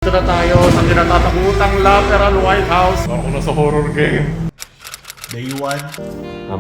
Nandito na tayo sa kinatatakutang Lateral White House. Ako na sa horror game. Day 1.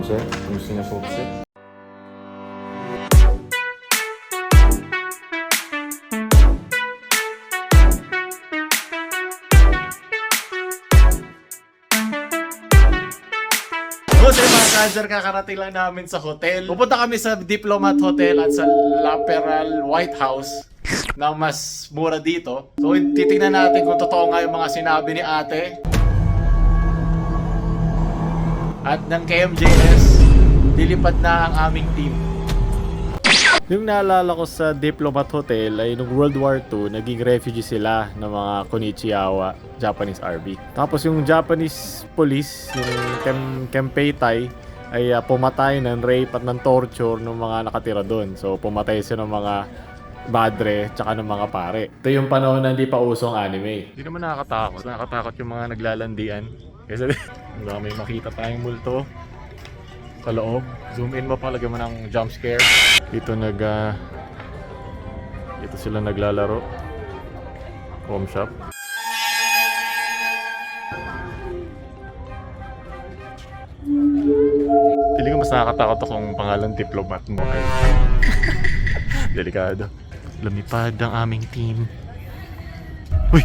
Sir, gusto niya suksi? So mga Kanser, kakarating lang namin sa hotel. Pupunta kami sa Diplomat Hotel at sa Lateral White House na mas mura dito. So titingnan natin kung totoo nga yung mga sinabi ni ate. At ng KMJS, lilipad na ang aming team. Yung naalala ko sa Diplomat Hotel ay nung World War II, naging refugee sila ng mga Konichiwa, Japanese Army. Tapos yung Japanese police, yung Kempeitai, ay pumatay ng rape at ng torture ng mga nakatira doon. So pumatay sila ng mga badre tsaka ng mga pare. Ito yung panahon na hindi pa usong anime. Hindi naman nakakatakot. Nakakatakot yung mga naglalandian. Kasi may makita tayong multo sa loob. Zoom in mo, palagyan mo ng jump scare. Dito sila naglalaro. Home shop. Pili ko mas nakakatakot akong pangalan Diplomat mo. Delikado. Lumipad ang aming team. Uy!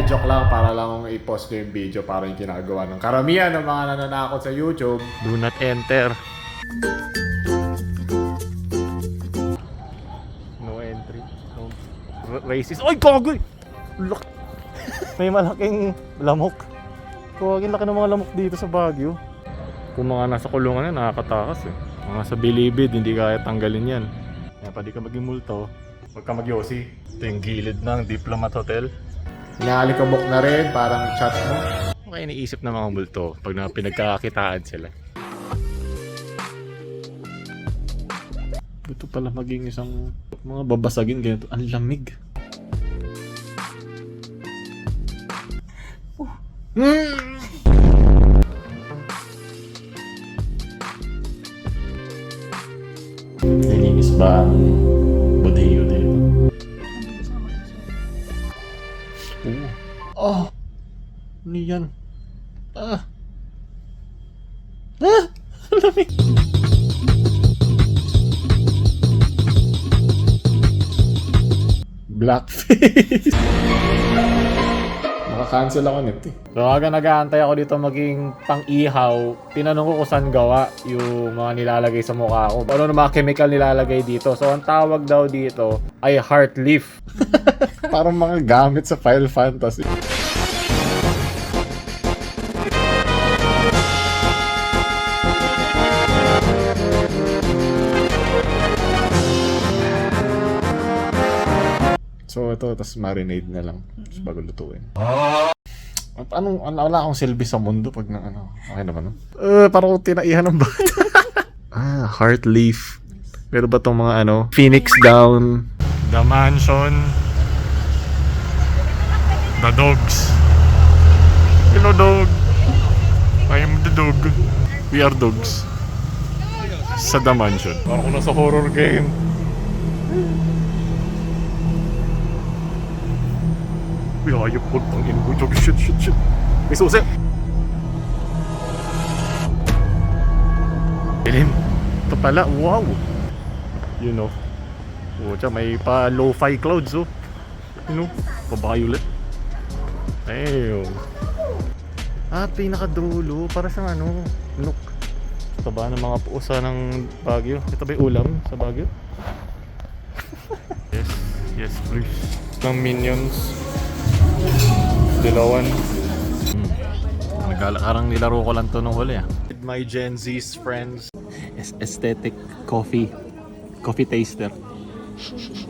Joke lang, para lang i-post ko yung video para yung ginagawa ng karamihan ng mga nananakot sa YouTube. Do not enter. No entry. No. Racist. Oy, kagoy! Look! May malaking lamok. Kawagin laki ng mga lamok dito sa Baguio. Kung mga nasa kulungan yan, nakakatakas eh. Mga sa bilibid, hindi kaya tanggalin yan. Kaya pa di ka maging multo, huwag ka magyosi. Ito yung gilid ng Diplomat Hotel. Inaalikabok na rin, parang chat mo. Okay, iniisip ng mga multo pag pinagkakakitaan sila. Ito pala maging isang mga babasagin ganito. Ang lamig. Nilinis ba ang budeyo dito? Oh! Ano yan? Lamig! Blackface! Maka-cancel ako nito eh. So hanggang nag-aantay ako dito maging pang-ihaw, tinanong ko kung saan gawa yung mga nilalagay sa mukha ko. Ano na mga chemical nilalagay dito. So ang tawag daw dito ay heart leaf. Parang mga gamit sa Final Fantasy. So ito, tapos marinade na lang bago lutuin. Anong wala akong silbi sa mundo pag na ano. Okay naman no? Parang tinaihan ng bata. Heart leaf. Pero ba tong mga ano? Phoenix down. The mansion. The dogs. Hello dog. I am the dog. We are dogs. Sa the mansion. Parang ko na sa horror game. Uy, ayop ko. Tangin ko. Shit. May susi. Dilim. Ito pala. Wow. You know. May pa lo-fi clouds oh. You know. Pa-violet. Ayun. Pinakadulo. Para sa ano. Look. Ito ba ng mga puusa ng Baguio? Ito ba yung ulam sa Baguio? Yes please. Ng Minions. Dilawan. Parang nilaro ko lang to nung huli With my Gen Z's friends. Aesthetic coffee taster.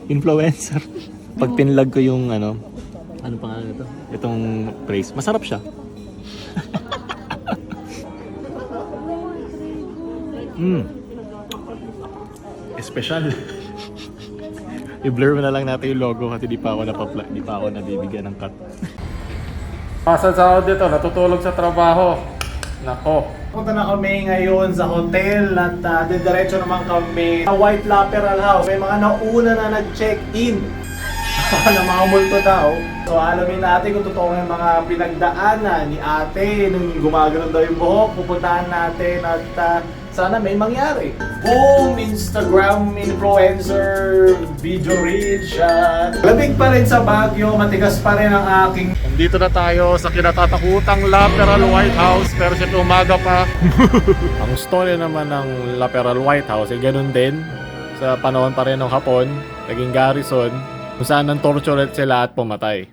Influencer. Pag pinlag ko yung ano pangalan nito? Itong praise. Masarap siya. Espesyal. I-blur mo na lang natin yung logo at hindi pa ako nabibigyan ng cut. Pasad sa ako dito, natutulog sa trabaho. Nako. Punta na kami ngayon sa hotel at diretso naman kami sa White Lateral House. May mga nauna na nag-check-in. na mga multo daw. So alamin natin kung totoo yung mga pinagdaanan ni ate nung gumagano'n daw yung buhok. Pupuntahan natin at sana may mangyari. Boom! Instagram influencer, video reach. Lamig pa rin sa Baguio, matigas pa rin ang aking... Nandito na tayo sa kinatatakutang Laperal White House, pero siya umaga pa. Ang story naman ng Laperal White House ay ganun din. Sa panahon pa rin ng Hapon, naging garrison, kung saan nang tortured sila at pumatay.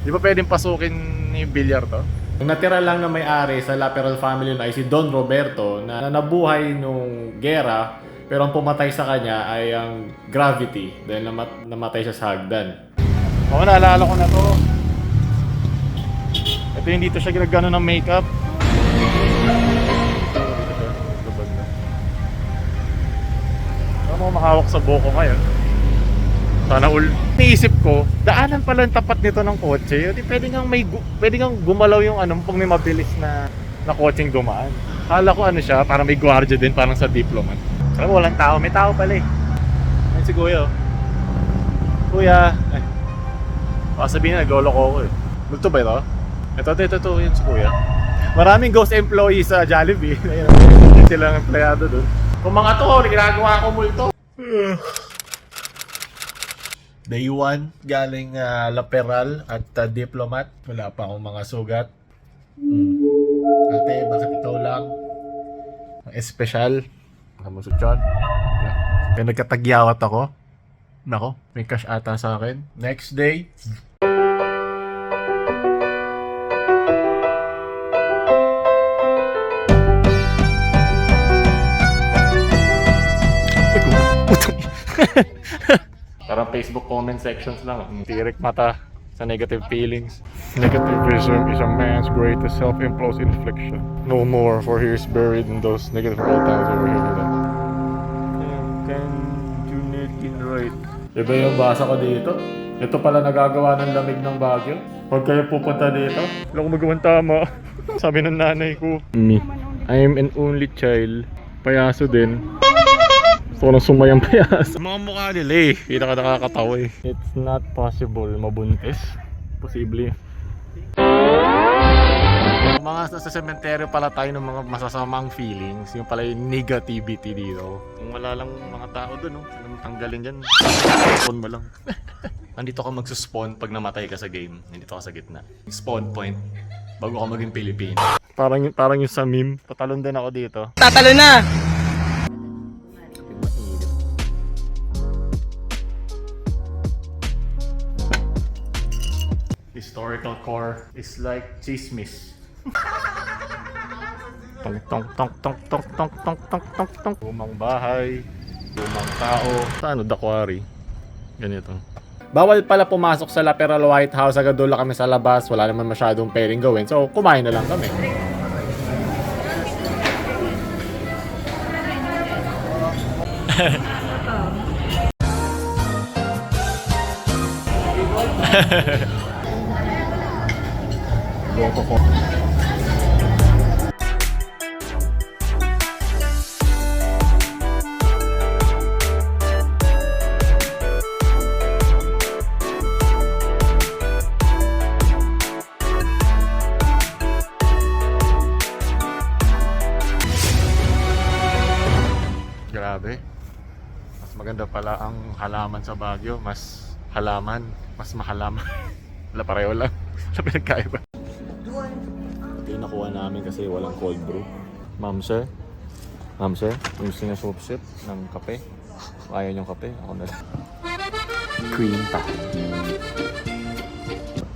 Di ba pwedeng pasukin ni Villar to? Ang natira lang na may-ari sa Laperal family ay si Don Roberto na nabuhay nung gera, pero ang pumatay sa kanya ay ang gravity dahil namatay siya sa hagdan. Oo, naalala ko na to. Ito yung dito siya ginagano ng makeup. Ano mo mahawak sa buko ngayon? Sana all. Naisip ko, daanan pala ang tapat nito ng kotse. Di pwede kang gumalaw yung pag may mabilis na kotseng dumaan. Hala ko siya, para may gwardiya din, parang sa Diplomat. Alam mo, walang tao. May tao pala eh. Ayun si Kuya. Kuya. Ay. Baka sabihin na, nagloloko ko eh. Multo ba ito? Ito. Yun si Kuya. Maraming ghost employees sa Jollibee. Ayun silang empleyado dun. Kung mga to, ginagawa ko multo. Day 1 galing Laperal at Diplomat. Wala pa akong mga sugat. Ate, bakit ikaw lang? Ang espesyal. Kamusot yun. Kaya nagkatagyawat ako. Nako, may cash ata sa akin. Next day. Parang Facebook comment sections lang. Tirik mata sa negative feelings. Negativism is a man's greatest self-imposed infliction. No more, for he is buried in those negative old times over here. Can you need it right? Diba yung basa ko dito? Ito pala nagagawa ng lamig ng Baguio. Huwag kayo pupunta dito. Wala ko magawang tama. Sabi ng nanay ko, me, I am an only child. Payaso din. Gusto ko nang sumayang payaso. Mga mukha nila eh. Pinaka nakakatawa eh. It's not possible mabuntis. Posible. Mga sa sementeryo pala tayo ng mga masasamang feelings. Yung pala yung negativity dito. Kung wala lang mga tao dun, no? Tanggalin dyan. Spawn mo lang. Nandito ka magsuspawn pag namatay ka sa game. Nandito ka sa gitna. Spawn point. Bago ka maging Pilipino. Parang yung sa meme. Tatalon din ako dito. Tatalo na! Historical core is like chismis. Tong tong tong tong tong tong tong tong tong tong. Lumang bahay, lumang tao. Sa the quarry. Ganito. Bawal pala pumasok sa Laperal White House. Agad doon lang kami sa labas. Wala naman masyadong pwedeng gawin. So kumain na lang kami. Loko ko. Grabe. Mas maganda pala ang halaman sa Baguio. Mas halaman. Mas mahalaman. Wala, pareho lang. Sa pinagkaiba. Ito yung nakuha namin kasi walang cold brew. Ma'am sir, gusto niya soup ng kape. Ayaw niyong kape, ako na lang. Cream pa.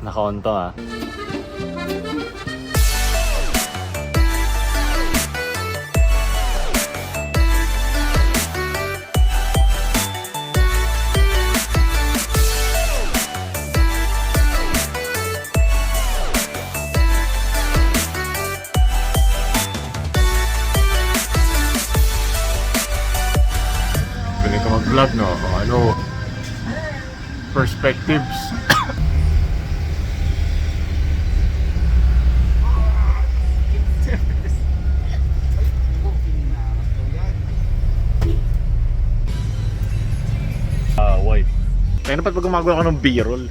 Naka-on to ah. Pwede ka mag-vlog, no? Kung ano, perspectives. White. Kaya Ano pa pag gumagawa ko ng B-roll?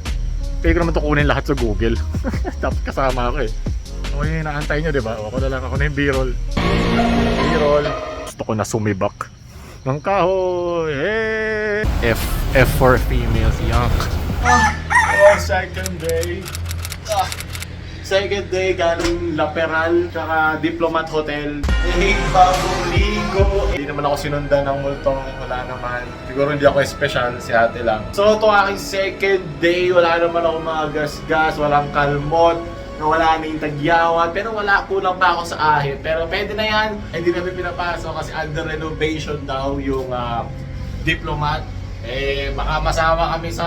Pwede ko naman ito kunin lahat sa Google. Tapos kasama ako eh. O yung inaantay nyo, di ba? Ako na lang ako na yung B-roll. B-roll. Gusto ko na sumibak ng kahoy. Hey! F for females, young. Second day. Second day galing Laperal tsaka Diplomat Hotel. Bagong ligo. Hindi naman ako sinundan ng multo. Wala naman. Siguro hindi ako espesyal, si ate lang. So ito aking second day. Wala naman ako mga gas-gas. Walang kalmot. Wala na yung tagyawan. Pero wala, kulang pa ako sa ahit. Pero pwede na yan. Hindi namin pinapasok kasi under renovation daw yung Diplomat. Baka masama kami sa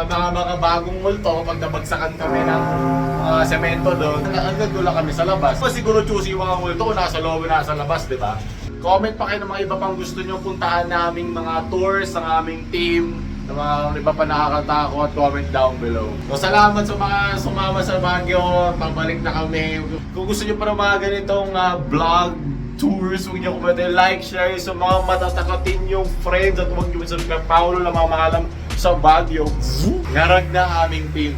mga bagong multo pag nabagsakan kami ng semento doon. Hanggang doon lang kami sa labas. So, siguro choosy yung mga multo kung nasa loob, nasa labas, di ba? Comment pa kayo ng mga iba pang gusto nyo puntahan naming mga tours ng aming team, ng mga iba pa nakakatakot, comment down below. So, salamat sa mga sumama sa Baguio. Pabalik na kami. Kung gusto nyo pa ng mga ganitong vlog, tours, huwag niyo kumete like, share sa mga matatakatin yung friends at huwag niyo sa Paulo na mga maalam sa Baguio. Ngarag na aming team.